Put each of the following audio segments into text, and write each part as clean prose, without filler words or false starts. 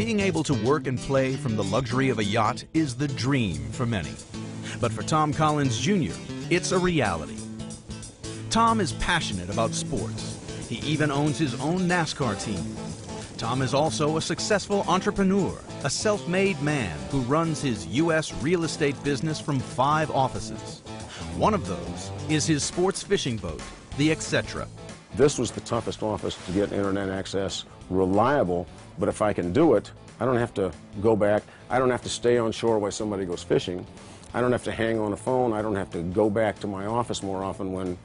Being able to work and play from the luxury of a yacht is the dream for many. But for Tom Collins Jr., it's a reality. Tom is passionate about sports. He even owns his own NASCAR team. Tom is also a successful entrepreneur, a self-made man who runs his U.S. real estate business from 5 offices. One of those is his sports fishing boat, the Etc. This was the toughest office to get internet access, reliable, but if I can do it, I don't have to go back. I don't have to stay on shore while somebody goes fishing. I don't have to hang on a phone. I don't have to go back to my office more often when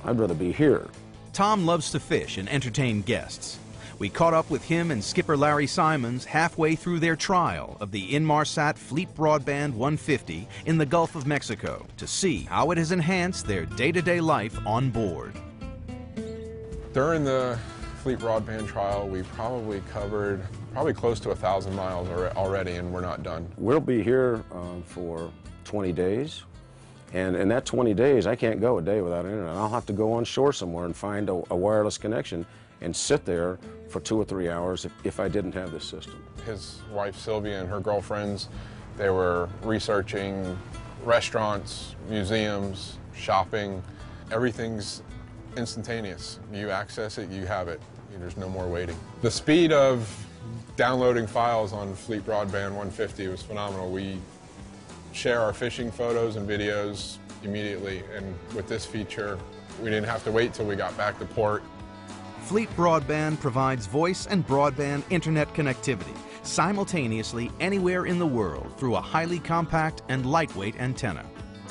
I'd rather be here. Tom loves to fish and entertain guests. We caught up with him and skipper Larry Simons halfway through their trial of the Inmarsat FleetBroadband 150 in the Gulf of Mexico to see how it has enhanced their day-to-day life on board. During the FleetBroadband trial, we probably covered close to 1,000 miles already, and we're not done. We'll be here for 20 days, and in that 20 days, I can't go a day without internet. I'll have to go on shore somewhere and find a wireless connection and sit there for 2 or 3 hours if I didn't have this system. His wife Sylvia and her girlfriends, they were researching restaurants, museums, shopping. Everything's instantaneous. You access it, you have it. There's no more waiting. The speed of downloading files on FleetBroadband 150 was phenomenal. We share our fishing photos and videos immediately, and with this feature, we didn't have to wait till we got back to port. FleetBroadband provides voice and broadband internet connectivity simultaneously anywhere in the world through a highly compact and lightweight antenna.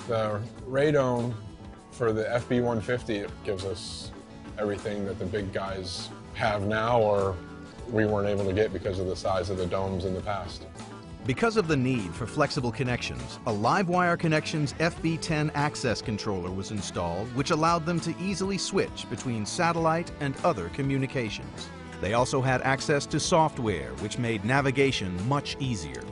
The radome for the FB150 gives us everything that the big guys have now or we weren't able to get because of the size of the domes in the past. Because of the need for flexible connections, a LiveWire Connections FB10 access controller was installed, which allowed them to easily switch between satellite and other communications. They also had access to software, which made navigation much easier.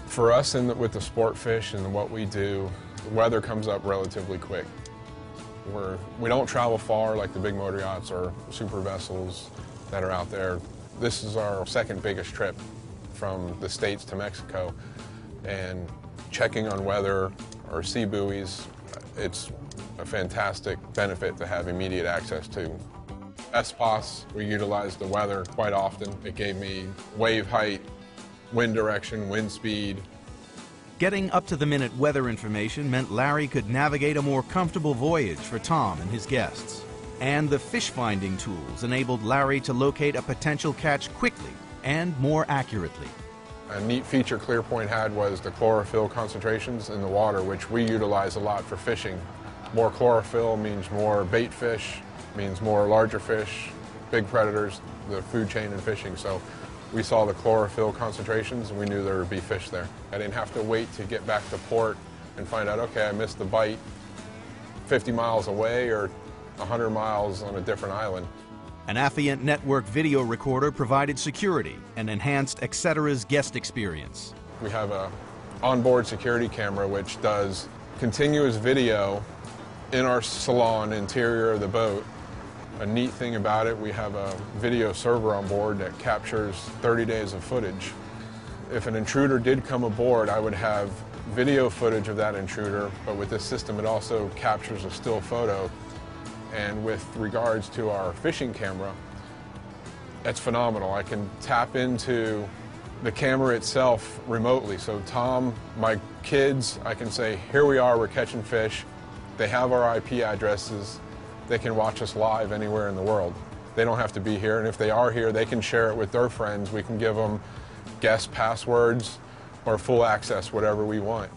For us with the sport fish and what we do, the weather comes up relatively quick. We don't travel far like the big motor yachts or super vessels that are out there. This is our second biggest trip from the States to Mexico, and checking on weather or sea buoys, it's a fantastic benefit to have immediate access to. SPOS, we utilize the weather quite often. It gave me wave height, wind direction, wind speed. Getting up-to-the-minute weather information meant Larry could navigate a more comfortable voyage for Tom and his guests. And the fish-finding tools enabled Larry to locate a potential catch quickly and more accurately. A neat feature ClearPoint had was the chlorophyll concentrations in the water, which we utilize a lot for fishing. More chlorophyll means more bait fish, means more larger fish, big predators, the food chain in fishing. So we saw the chlorophyll concentrations and we knew there would be fish there. I didn't have to wait to get back to port and find out, okay, I missed the bite 50 miles away or 100 miles on a different island. An Affiant network video recorder provided security and enhanced Etcetera's guest experience. We have an onboard security camera which does continuous video in our salon interior of the boat. A neat thing about it, we have a video server on board that captures 30 days of footage. If an intruder did come aboard, I would have video footage of that intruder, but with this system it also captures a still photo. And with regards to our fishing camera, that's phenomenal. I can tap into the camera itself remotely. So Tom, my kids, I can say, here we are, we're catching fish. They have our IP addresses. They can watch us live anywhere in the world. They don't have to be here, and if they are here, they can share it with their friends. We can give them guest passwords or full access, whatever we want.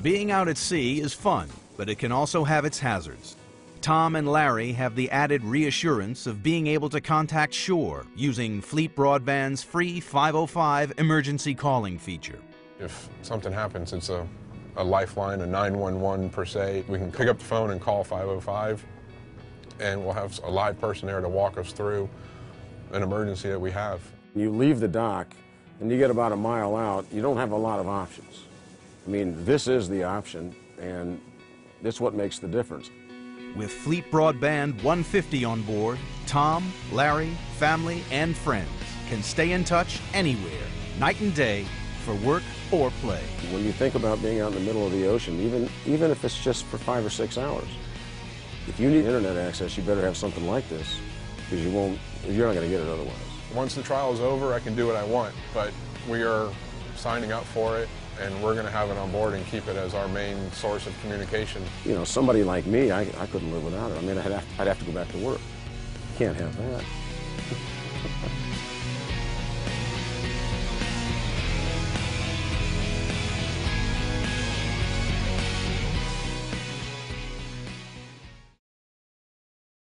Being out at sea is fun, but it can also have its hazards. Tom and Larry have the added reassurance of being able to contact shore using FleetBroadband's free 505 emergency calling feature. If something happens, it's a lifeline, a 911 per se. We can pick up the phone and call 505, and we'll have a live person there to walk us through an emergency that we have. You leave the dock and you get about a mile out, you don't have a lot of options. I mean, this is the option, and it's what makes the difference. With FleetBroadband 150 on board, Tom, Larry, family, and friends can stay in touch anywhere, night and day, for work or play. When you think about being out in the middle of the ocean, even if it's just for 5 or 6 hours, if you need internet access, you better have something like this, because you're not going to get it otherwise. Once the trial is over, I can do what I want, but we are signing up for it, and we're going to have it on board and keep it as our main source of communication. You know, somebody like me, I couldn't live without it. I mean, I'd have to go back to work. Can't have that.